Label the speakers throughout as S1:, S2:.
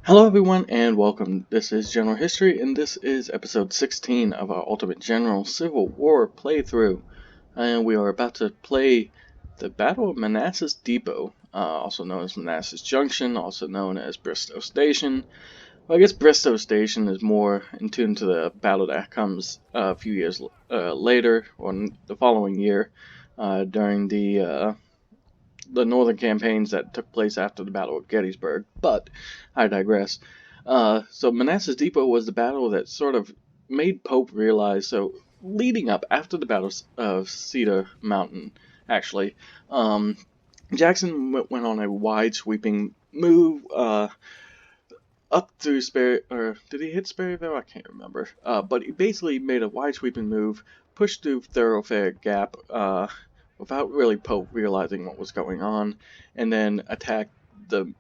S1: Hello everyone and welcome. This is General History and this is episode 16 of our Ultimate General Civil War playthrough. And we are about to play the Battle of Manassas Depot, also known as Manassas Junction, also known as Bristoe Station. Well, I guess Bristoe Station is more in tune to the battle that comes a few years later, or the following year, during the northern campaigns that took place after the Battle of Gettysburg, but I digress. So Manassas Depot was the battle that sort of made Pope realize, so leading up after the Battle of Cedar Mountain, actually, Jackson went on a wide sweeping move up through or did he hit Sperryville? I can't remember. But he basically made a wide sweeping move, pushed through Thoroughfare Gap, without really Pope realizing what was going on, and then attacked the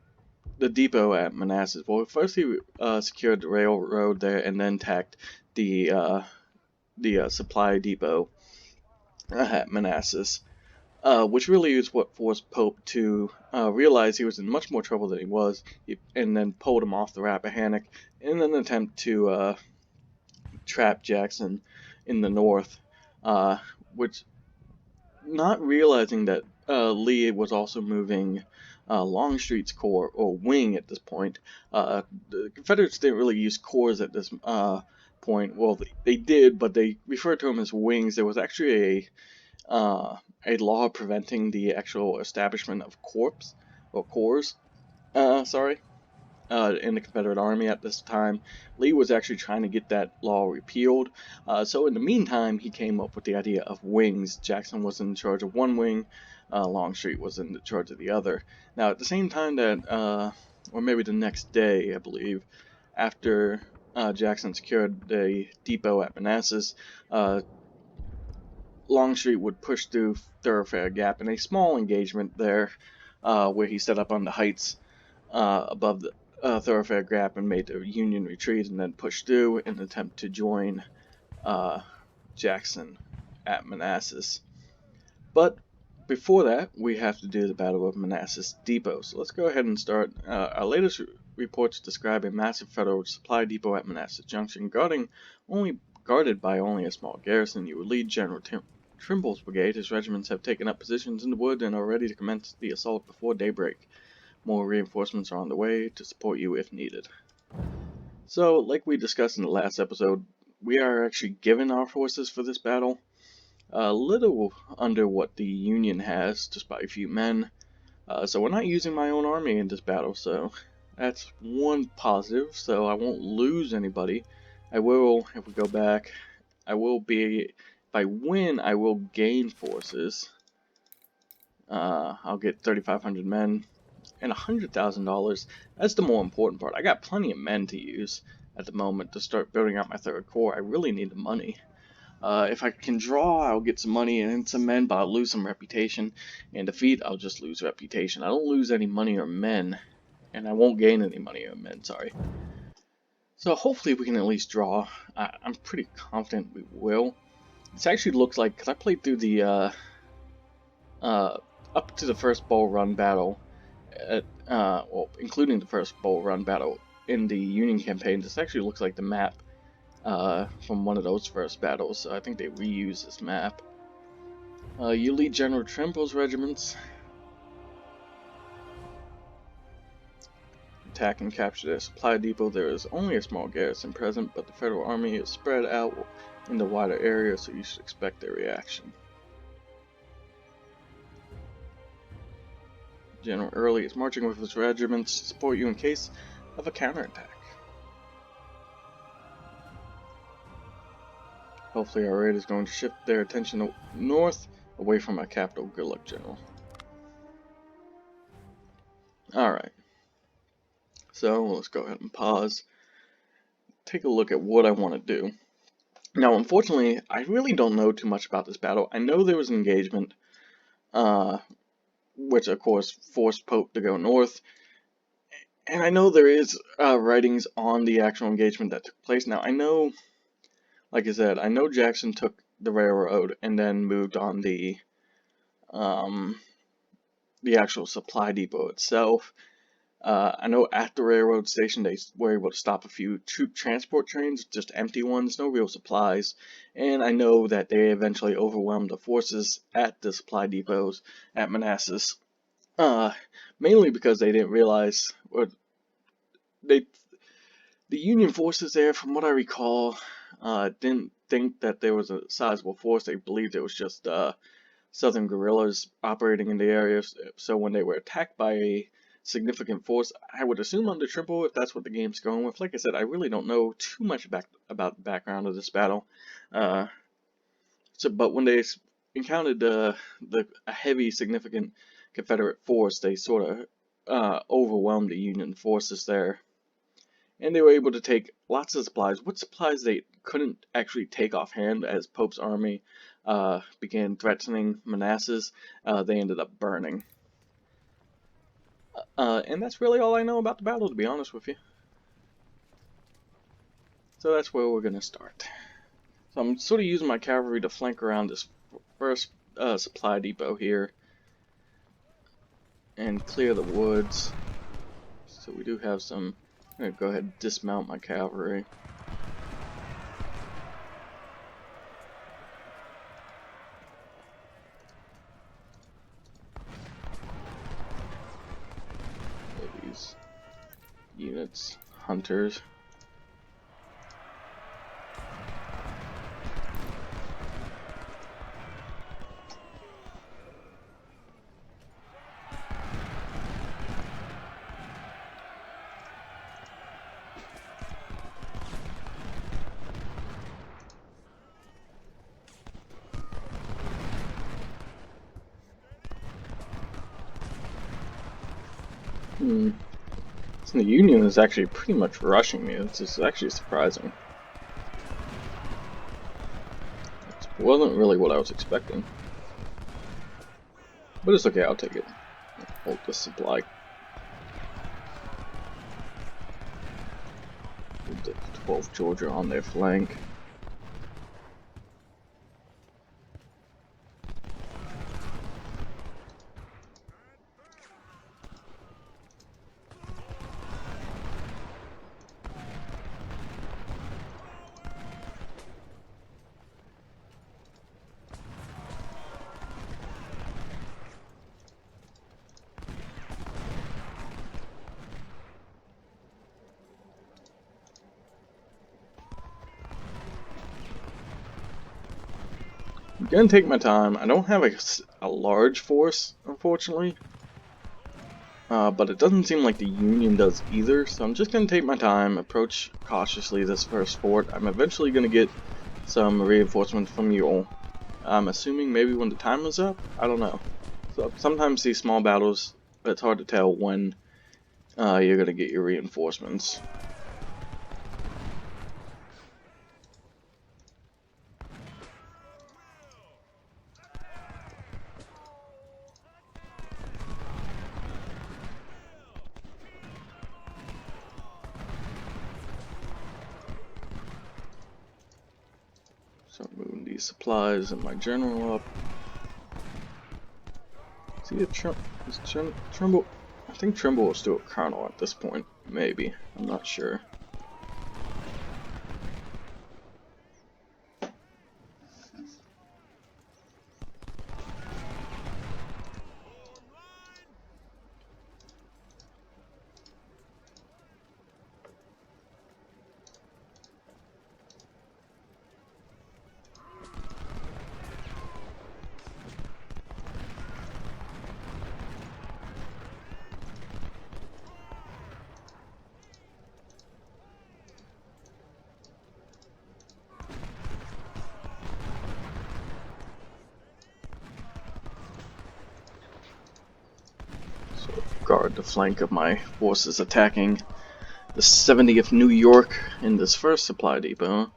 S1: depot at Manassas. Well, first he secured the railroad there, and then attacked the supply depot at Manassas. Which really is what forced Pope to realize he was in much more trouble than he was, and then pulled him off the Rappahannock in an attempt to trap Jackson in the north, which, not realizing that Lee was also moving Longstreet's corps, or wing at this point. The Confederates didn't really use corps at this point. Well, they did, but they referred to them as wings. There was actually a law preventing the actual establishment of corps, in the Confederate Army at this time. Lee was actually trying to get that law repealed. So in the meantime, he came up with the idea of wings. Jackson was in charge of one wing, Longstreet was in charge of the other. Now, at the same time that, or maybe the next day, I believe, after Jackson secured the depot at Manassas, Longstreet would push through Thoroughfare Gap in a small engagement there, where he set up on the heights above the Thoroughfare Gap and made a Union retreat, and then pushed through in an attempt to join Jackson at Manassas. But before that, we have to do the Battle of Manassas Depot. So let's go ahead and start. Our latest reports describe a massive Federal supply depot at Manassas Junction, guarded by only a small garrison. You will lead General Trimble's brigade. His regiments have taken up positions in the wood and are ready to commence the assault before daybreak. More reinforcements are on the way to support you if needed. So, like we discussed in the last episode, we are actually given our forces for this battle. A little under what the Union has, just by a few men. So we're not using my own army in this battle, so that's one positive. So I won't lose anybody. I will, if we go back, if I win, I will gain forces. I'll get 3,500 men and $100,000. That's the more important part. I got plenty of men to use at the moment to start building out my third corps. I really need the money. If I can draw, I'll get some money and some men, but I'll lose some reputation. And defeat, I'll just lose reputation. I don't lose any money or men, and I won't gain any money or men, sorry. So hopefully we can at least draw. I'm pretty confident we will. This actually looks like, because I played through the, up to the first Bull Run battle, well, including the first Bull Run battle in the Union campaign. This actually looks like the map from one of those first battles, so I think they reuse this map. You lead General Trimble's regiments. Attack and capture their supply depot. There is only a small garrison present, but the Federal Army is spread out in the wider area, so you should expect their reaction. General Early is marching with his regiments to support you in case of a counterattack. Hopefully our raid is going to shift their attention north, away from our capital. Good luck, General. Alright. So, let's go ahead and pause. Take a look at what I want to do. Now, unfortunately, I really don't know too much about this battle. I know there was an engagement, which of course forced Pope to go north. And I know there is writings on the actual engagement that took place. Now, I know, like I said, I know Jackson took the railroad and then moved on the actual supply depot itself. I know at the railroad station they were able to stop a few troop transport trains, just empty ones, no real supplies. And I know that they eventually overwhelmed the forces at the supply depots at Manassas, mainly because they didn't realize, or they, the Union forces there, from what I recall, didn't think that there was a sizable force. They believed it was just Southern guerrillas operating in the area. So when they were attacked by a significant force, I would assume under Trimble, if that's what the game's going with. Like I said, I really don't know too much about the background of this battle. But when they encountered a heavy, significant Confederate force, they sort of overwhelmed the Union forces there. And they were able to take lots of supplies. What supplies they couldn't actually take offhand, as Pope's army began threatening Manassas, they ended up burning. And that's really all I know about the battle, to be honest with you. So that's where we're going to start. So I'm sort of using my cavalry to flank around this first supply depot here and clear the woods. So we do have some. I'm going to go ahead and dismount my cavalry. These units, hunters. So the Union is actually pretty much rushing me. This is actually surprising. It wasn't really what I was expecting. But it's okay, I'll take it. Hold the supply. Put the 12th Georgia on their flank. I'm gonna take my time. I don't have a large force, unfortunately. But it doesn't seem like the Union does either, so I'm just gonna take my time, approach cautiously this first fort. I'm eventually gonna get some reinforcements from you all. I'm assuming maybe when the time is up? I don't know. So sometimes these small battles, it's hard to tell when you're gonna get your reinforcements. So I'm moving these supplies and my general up. See a Trimble? I think Trimble is still a colonel at this point. Maybe. I'm not sure. Guard the flank of my forces attacking the 70th New York in this first supply depot.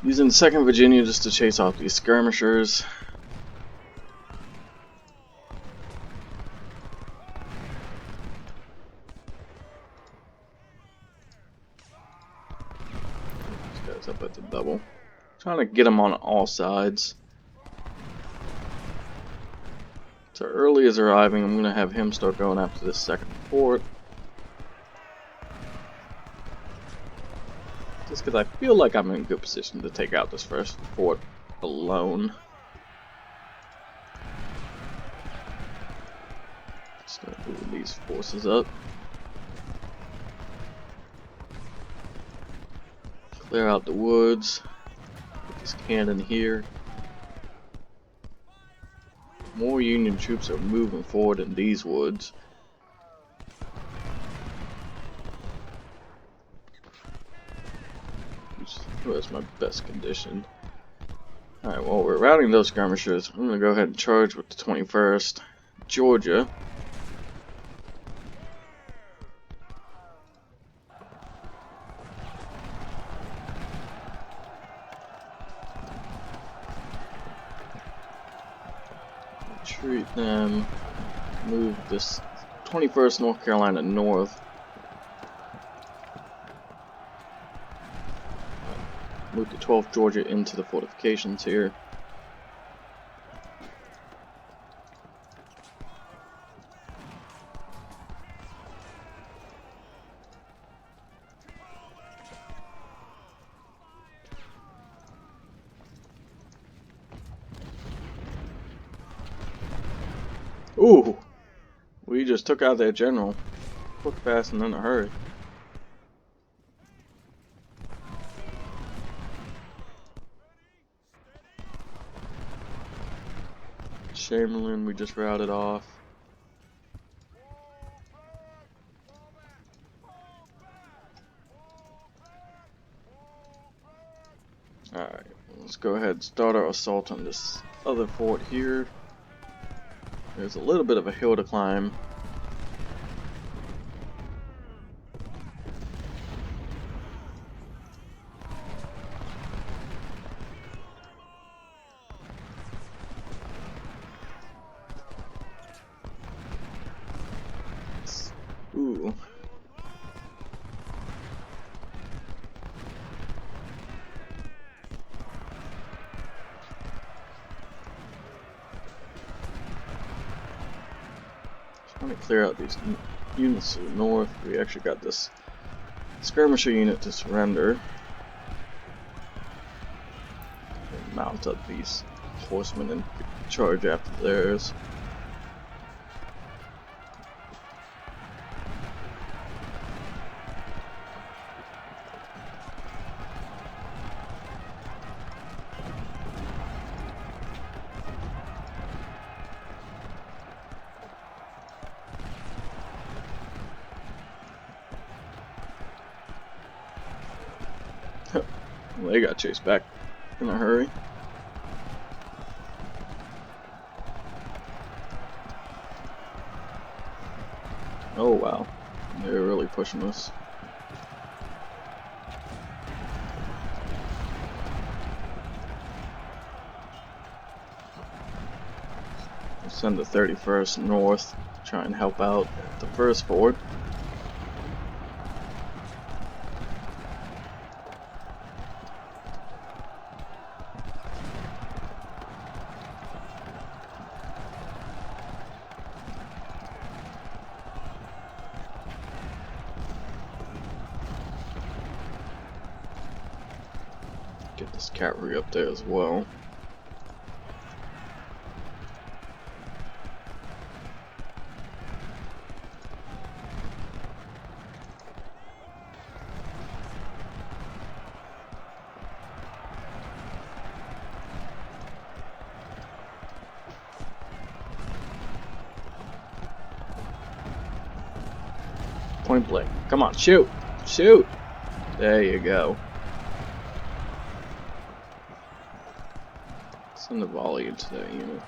S1: Using the 2nd Virginia just to chase off these skirmishers. These guys up at the double. Trying to get them on all sides. So Early is arriving. I'm going to have him start going after this second fort. Just because I feel like I'm in a good position to take out this first fort alone. Start moving these forces up. Clear out the woods. Put this cannon here. More Union troops are moving forward in these woods. Where's my best condition? Alright, well, we're routing those skirmishers. I'm going to go ahead and charge with the 21st Georgia. Retreat them. Move this 21st North Carolina north. Move the 12th Georgia into the fortifications here. Ooh! We just took out their general. Quick, fast, and in a hurry. Chamberlain, we just routed off. Alright, let's go ahead and start our assault on this other fort here. There's a little bit of a hill to climb. Ooh. Trying to clear out these units to the north. We actually got this skirmisher unit to surrender. And mount up these horsemen and charge after theirs. Well, they got chased back in a hurry. Oh wow, they're really pushing us. We'll send the 31st north to try and help out the first fort. Get this cavalry up there as well. Point blank. Come on, shoot! Shoot! There you go. Send a volley into that unit.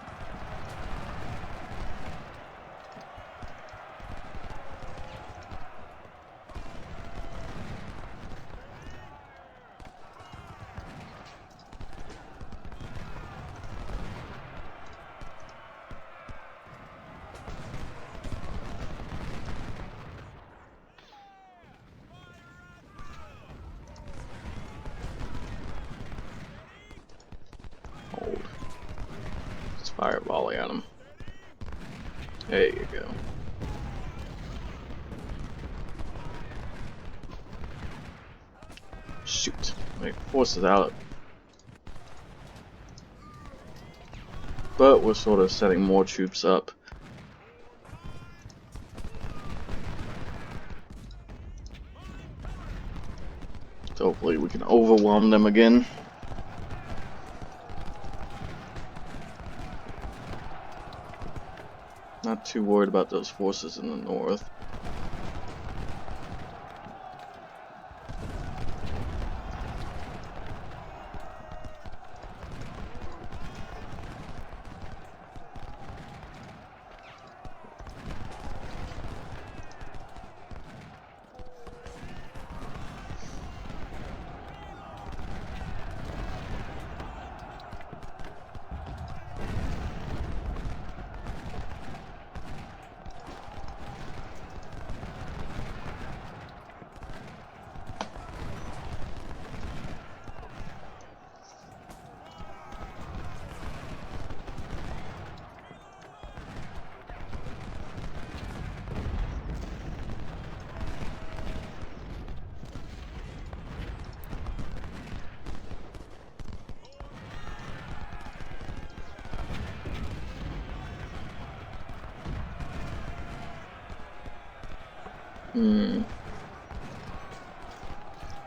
S1: Hold. Just fire a volley at him. There you go. Shoot. Wait, forces out. But we're sort of setting more troops up. So hopefully we can overwhelm them again. Not too worried about those forces in the north.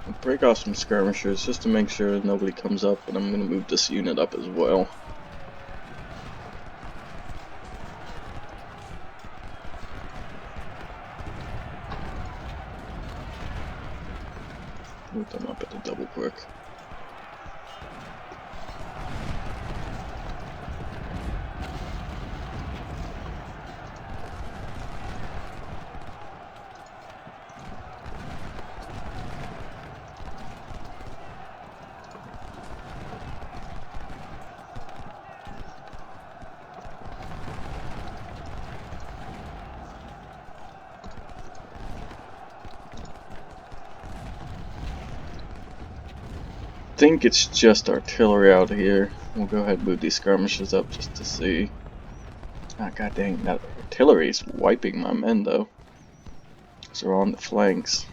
S1: I'll break off some skirmishers just to make sure nobody comes up, and I'm going to move this unit up as well. Move them up at the double quick. I think it's just artillery out here. We'll go ahead and move these skirmishers up just to see. Ah, god dang, that artillery is wiping my men though. Because they're on the flanks.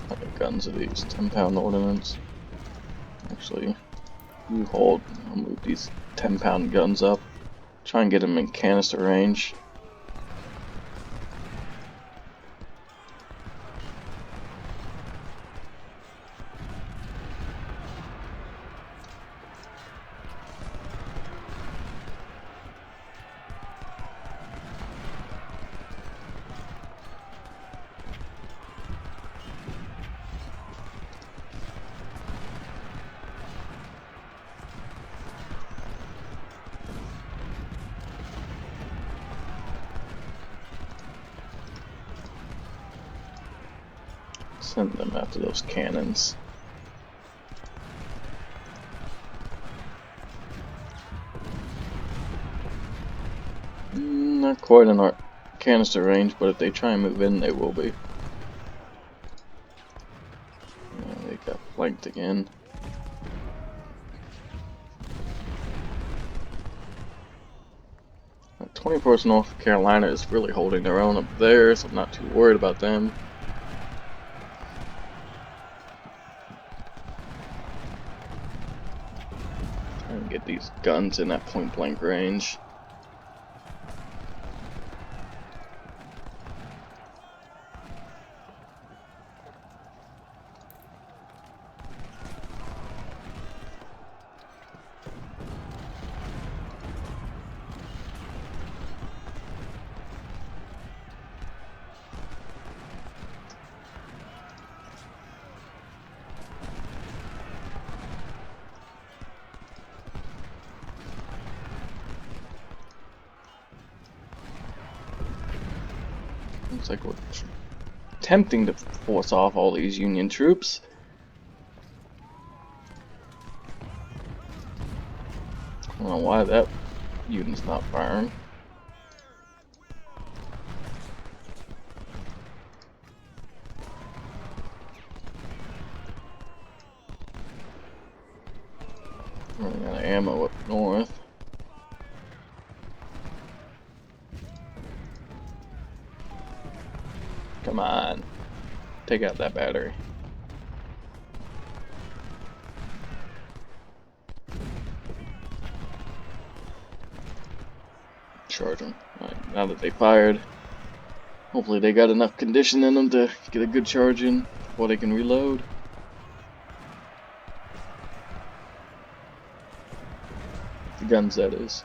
S1: How many guns are these? 10-pound ordnance. Actually, you hold. I'll move these 10-pound guns up. Try and get them in canister range. Send them after those cannons. Not quite in our canister range, but if they try and move in, they will be. They got flanked again. That 24th North Carolina is really holding their own up there, so I'm not too worried about them. Get these guns in that point blank range. Looks like we're attempting to force off all these Union troops. I don't know why that unit's not firing. Running out of ammo up north. Come on. Take out that battery. Charge them. Alright, now that they fired, hopefully they got enough condition in them to get a good charge in before they can reload. The guns, that is.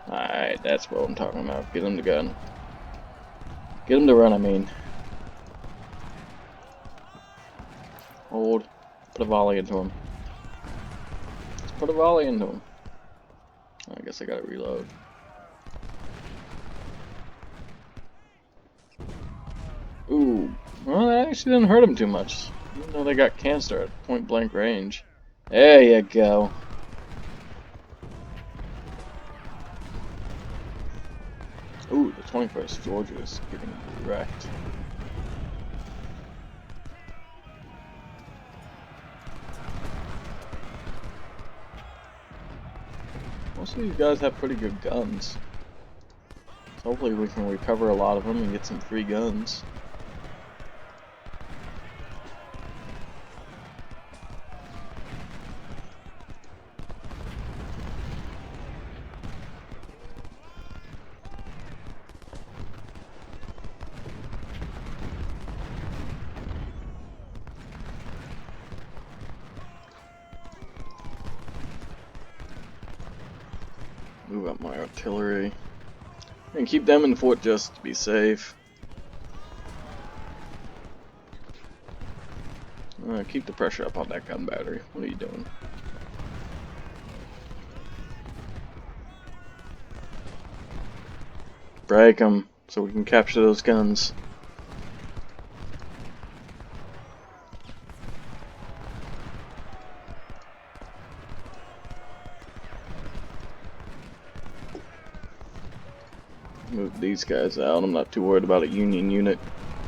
S1: Alright, that's what I'm talking about. Get him the gun. Get him to run, I mean. Hold. Put a volley into him. Let's put a volley into him. I guess I gotta reload. Ooh. Well, that actually didn't hurt him too much. Even though they got canister at point blank range. There you go. Ooh, the 21st Georgia is getting wrecked. Most of these guys have pretty good guns. So hopefully we can recover a lot of them and get some free guns. Move up my artillery. And keep them in fort just to be safe. Keep the pressure up on that gun battery. What are you doing? Break them so we can capture those guns. Move these guys out. I'm not too worried about a Union unit.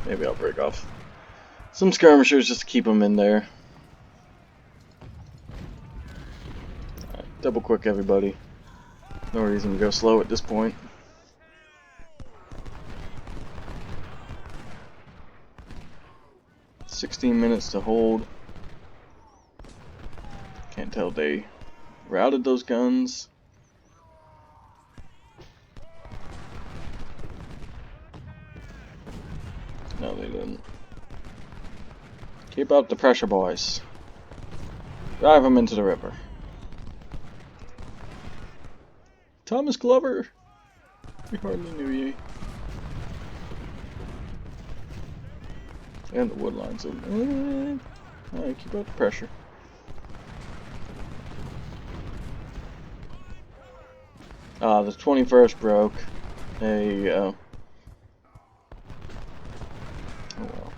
S1: Maybe I'll break off some skirmishers just to keep them in there. Right, double quick, everybody. No reason to go slow at this point. $16 minutes to hold. Can't tell if they routed those guns. No, they didn't. Keep up the pressure, boys. Drive them into the river. Thomas Glover! We hardly knew ye. And the wood lines. Alright, keep up the pressure. The 21st broke. There you go. Oh well.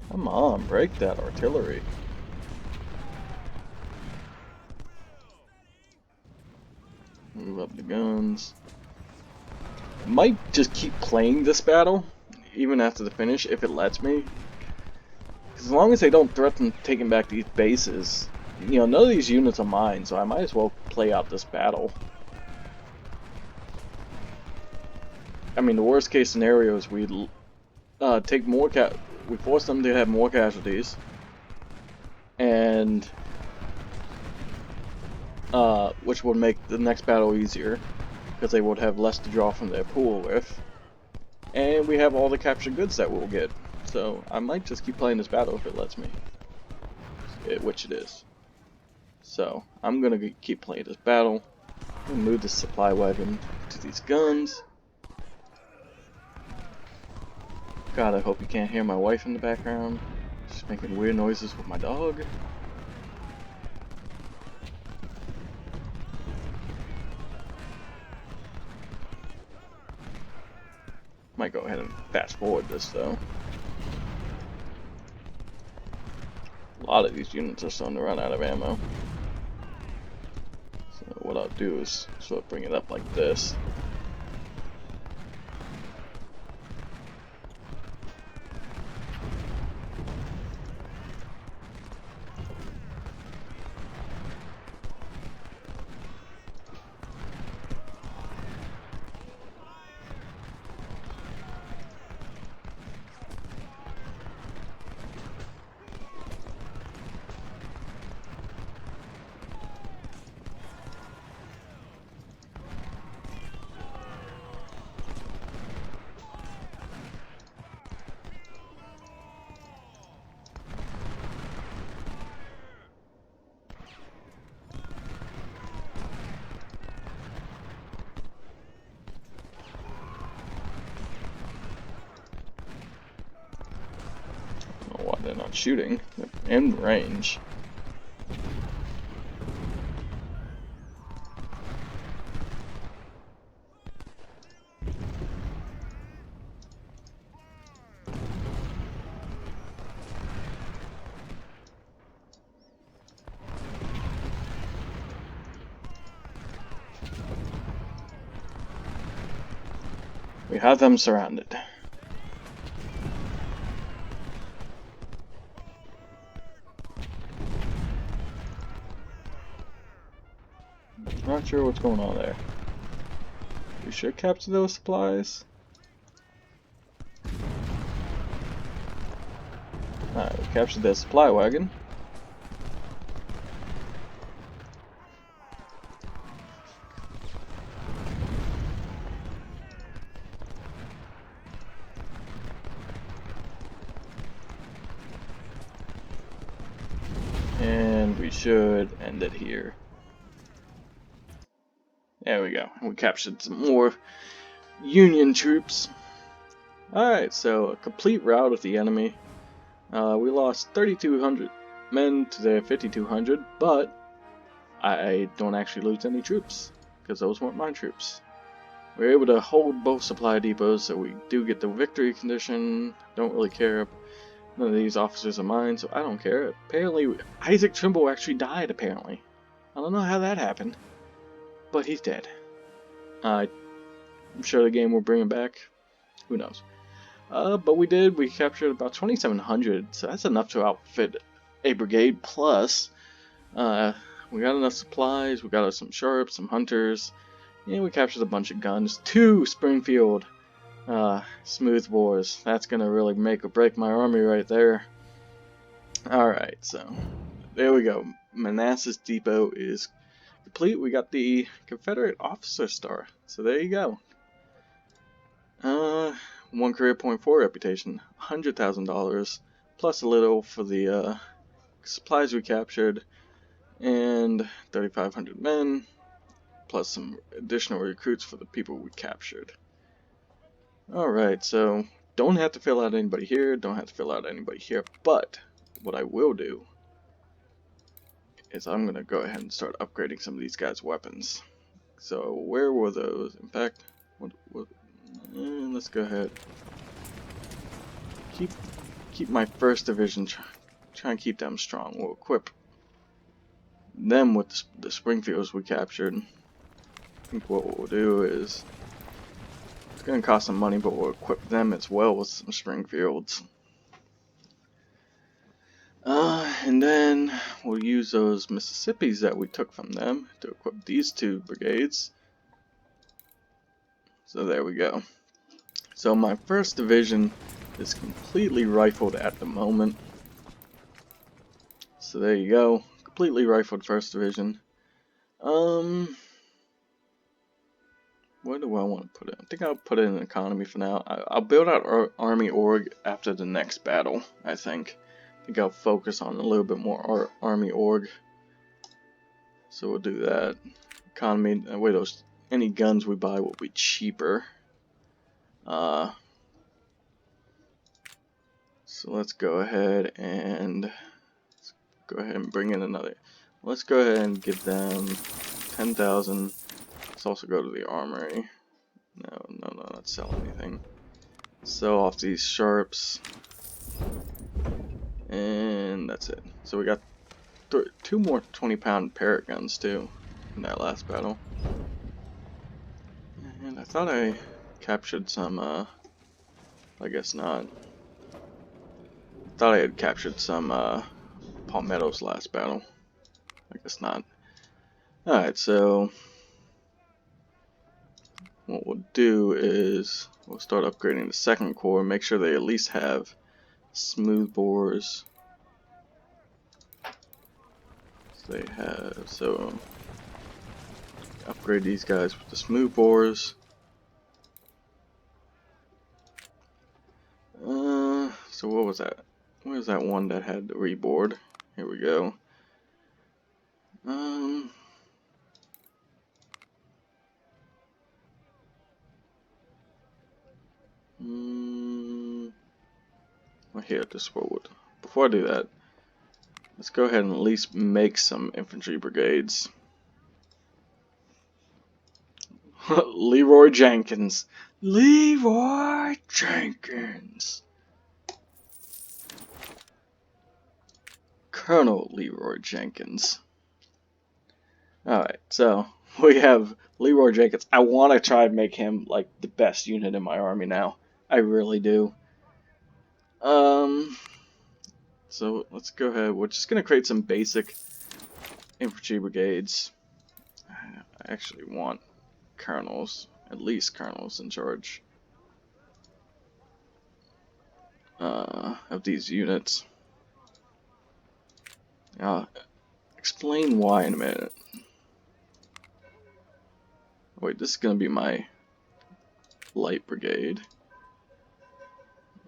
S1: Come on, break that artillery. Move up the guns. I might just keep playing this battle, even after the finish, if it lets me. As long as they don't threaten taking back these bases, you know, none of these units are mine, so I might as well play out this battle. I mean, the worst case scenario is we take more we force them to have more casualties, and which would make the next battle easier, because they would have less to draw from their pool with, and we have all the captured goods that we'll get. So I might just keep playing this battle if it lets me, which it is. So I'm gonna keep playing this battle. I'm gonna move this supply wagon to these guns. God, I hope you can't hear my wife in the background. Just making weird noises with my dog. Might go ahead and fast forward this though. A lot of these units are starting to run out of ammo. So what I'll do is sort of bring it up like this. They're not shooting. They're in range. We have them surrounded. Not sure what's going on there. We should capture those supplies. Alright, we captured that supply wagon. And we should end it here. There we go. We captured some more Union troops. Alright, so a complete rout of the enemy. We lost 3,200 men to their 5,200, but I don't actually lose any troops, because those weren't my troops. We were able to hold both supply depots, so we do get the victory condition. Don't really care. None of these officers are mine, so I don't care. Apparently, Isaac Trimble actually died, apparently. I don't know how that happened, but he's dead. I'm sure the game will bring him back. Who knows? But we did. We captured about 2,700, so that's enough to outfit a brigade. Plus, we got enough supplies. We got us some sharps, some hunters, and we captured a bunch of guns. 2 Springfield smoothbores. That's gonna really make or break my army right there. All right, so there we go. Manassas Depot is complete. We got the Confederate Officer Star. So there you go. 1 career point, 4 reputation, $100,000, plus a little for the supplies we captured, and 3,500 men, plus some additional recruits for the people we captured. Alright, so don't have to fill out anybody here, don't have to fill out anybody here, but what I will do is I'm going to go ahead and start upgrading some of these guys' weapons. So where were those? In fact, let's go ahead. Keep my 1st division. Try and keep them strong. We'll equip them with the Springfields we captured. I think what we'll do is, it's going to cost some money, but we'll equip them as well with some Springfields. And then we'll use those Mississippis that we took from them to equip these 2 brigades. So there we go. So my 1st division is completely rifled at the moment. So there you go. Completely rifled 1st division. Where do I want to put it? I think I'll put it in economy for now. I'll build out our army org after the next battle, I think. I think I'll focus on a little bit more army org. So we'll do that. Economy, that way any guns we buy will be cheaper. So let's go ahead and bring in another. Let's go ahead and give them 10,000. Let's also go to the armory. No, not sell anything. Sell off these sharps. And that's it. So we got 2 more 20-pound parrot guns too in that last battle. And I thought I captured some, I guess not. I thought I had captured some palmettos last battle. I guess not. Alright, so what we'll do is we'll start upgrading the second corps, make sure they at least have smooth bores. They have, so upgrade these guys with the smooth bores. So what was that? Where's that one that had the reboard? Here we go. Well, here, this forward. Before I do that, let's go ahead and at least make some infantry brigades. Leroy Jenkins. Leroy Jenkins. Colonel Leroy Jenkins. Alright, so we have Leroy Jenkins. I want to try and make him like the best unit in my army now. I really do. So let's go ahead. We're just going to create some basic infantry brigades. I actually want colonels, at least colonels in charge of these units. I'll explain why in a minute. Wait, this is going to be my light brigade.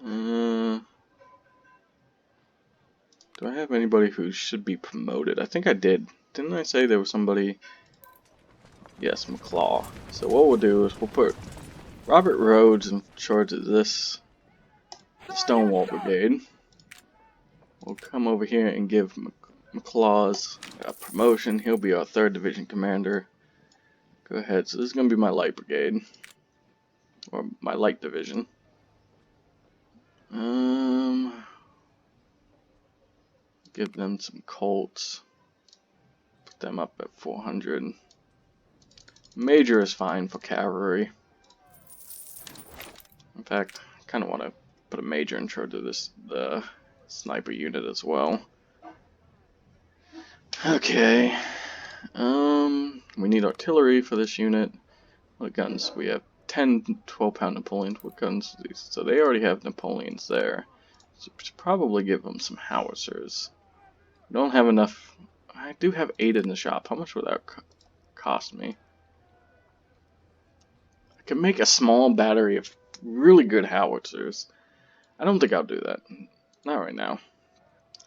S1: Do I have anybody who should be promoted? I think I did. Didn't I say there was somebody? Yes, McClaw. So what we'll do is we'll put Robert Rhodes in charge of this Stonewall brigade. We'll come over here and give McClaw's a promotion. He'll be our 3rd Division commander. Go ahead. So this is going to be my light brigade. Or my light division. Give them some Colts. Put them up at 400. Major is fine for cavalry. In fact, I kind of want to put a major in charge of the sniper unit as well. Okay. We need artillery for this unit. What guns? We have 10 12-pound Napoleons. What guns are these? So they already have Napoleons there. So we should probably give them some howitzers. We don't have enough. I do have 8 in the shop. How much would that cost me? I can make a small battery of really good howitzers. I don't think I'll do that. Not right now.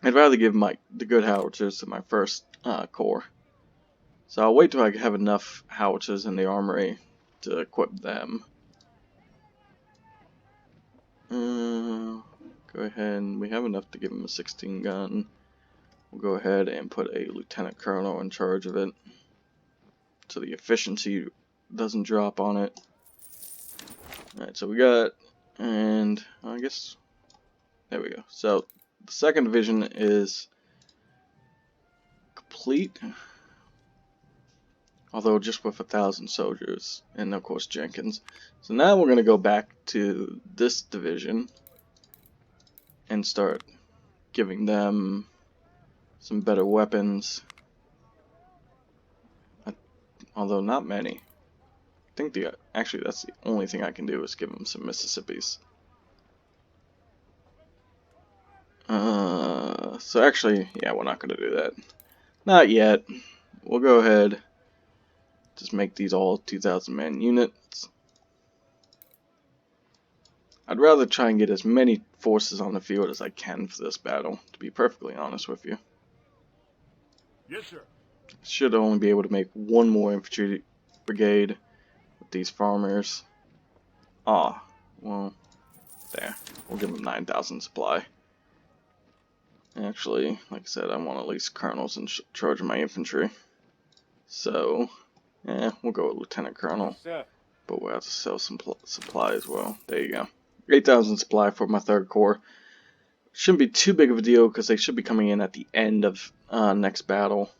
S1: I'd rather give the good howitzers to my first corps. So I'll wait till I have enough howitzers in the armory to equip them. Go ahead and we have enough to give them a 16 gun. We'll go ahead and put a lieutenant colonel in charge of it, so the efficiency doesn't drop on it. Alright, so we got, and I guess, there we go. So the 2nd division is complete, although just with 1,000 soldiers, and of course Jenkins. So now we're going to go back to this division and start giving them some better weapons, although not many. I think actually that's the only thing I can do is give them some Mississippis. So actually, yeah, we're not going to do that. Not yet. We'll go ahead, just make these all 2,000 man units. I'd rather try and get as many forces on the field as I can for this battle, to be perfectly honest with you.
S2: Yes, sir.
S1: Should only be able to make 1 more infantry brigade with these farmers. Well, there. We'll give them 9,000 supply. Actually, like I said, I want at least colonels in charge of my infantry. So, we'll go with lieutenant colonel.
S2: Yes, sir.
S1: But we'll have to sell some supply as well. There you go. 8,000 supply for my 3rd Corps. Shouldn't be too big of a deal because they should be coming in at the end of next battle.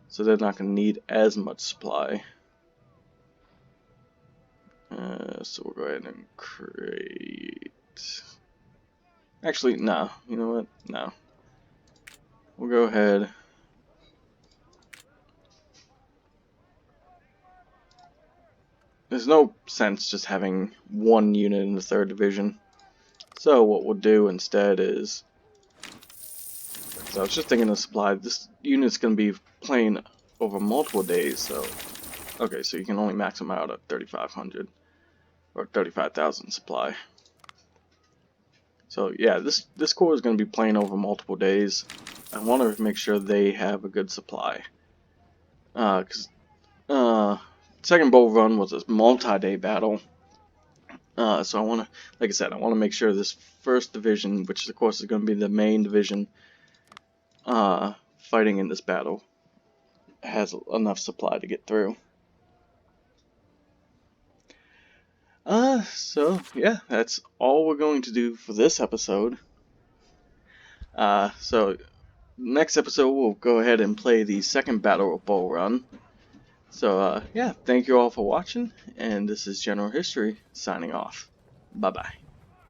S1: So they're not going to need as much supply. So we'll go ahead and create... Actually, no. You know what? No. We'll go ahead. There's no sense just having one unit in the 3rd Division. So what we'll do instead is... So I was just thinking of supply. This unit's going to be playing over multiple days, so... Okay, so you can only max them out at 3,500. Or 35,000 supply. So yeah, this corps is going to be playing over multiple days. I want to make sure they have a good supply. Because Second Bull Run was a multi-day battle. So I want to, like I said, I want to make sure this 1st Division, which of course is going to be the main division fighting in this battle, has enough supply to get through. So yeah, that's all we're going to do for this episode. So next episode we'll go ahead and play the 2nd Battle of Bull Run. So yeah, thank you all for watching, and this is General History signing off. Bye bye.